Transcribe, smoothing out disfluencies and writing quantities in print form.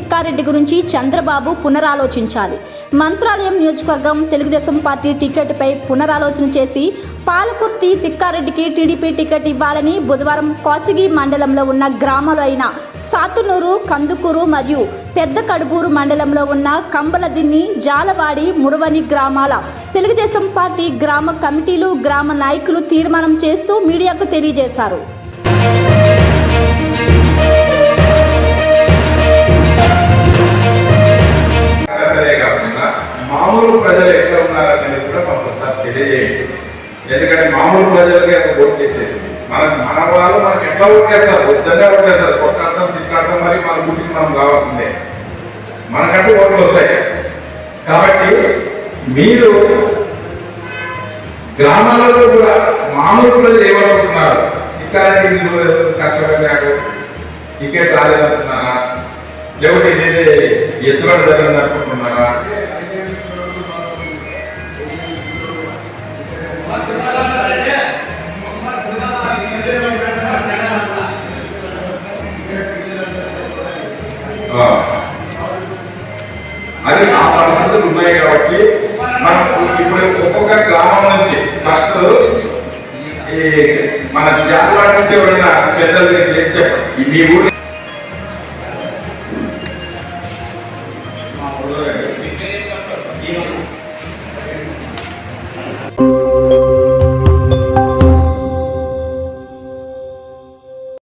తిక్కారెడ్డి గురించి చంద్రబాబు పునరాలోచించాలి. మంత్రాలయం నియోజకవర్గం తెలుగుదేశం పార్టీ టికెట్పై పునరాలోచన చేసి పాలకుర్తి తిక్కారెడ్డికి టీడీపీ టికెట్ ఇవ్వాలని బుధవారం కోసిగి మండలంలో ఉన్న గ్రామాలు అయిన సాతునూరు, కందుకూరు మరియు పెద్ద కడుపూరు మండలంలో ఉన్న కంబలదిన్ని, జాలవాడి, మురవని గ్రామాల తెలుగుదేశం పార్టీ గ్రామ కమిటీలు, గ్రామ నాయకులు తీర్మానం చేస్తూ మీడియాకు తెలియజేశారు. మామూలు ప్రజలు ఎట్లా ఉన్నారనేది కూడా ఒకసారి తెలియజేయండి. ఎందుకంటే మామూలు ప్రజలకి ఓటు చేసేది మన వాళ్ళు మనకి ఎట్లా ఓటేస్తారు, వద్దనే ఓటేస్తారు, కొట్లాడతాం, తిట్లాడతాం, మరి మన గుడికి మనం కావాల్సిందే, మనకంటూ ఓట్లు వస్తాయి. కాబట్టి మీరు గ్రామాలలో కూడా మామూలు ప్రజలు ఏమనుకుంటున్నారు, తిక్కారెడ్డి కష్టపడినాడు, టికెట్ రాలేదనుకున్నారా, లేకపోతే ఇదే ఎత్తుగడ జరిగింది అనుకుంటున్నారా? అది ఆ పరిస్థితులు ఉన్నాయి. కాబట్టి మనం ఇప్పుడు ఒక్కొక్క గ్రామం నుంచి ఫస్ట్ ఈ మన జాలవాడ నుంచి ఎవరైనా పెద్దలు చెప్పండి, మీ ఊరి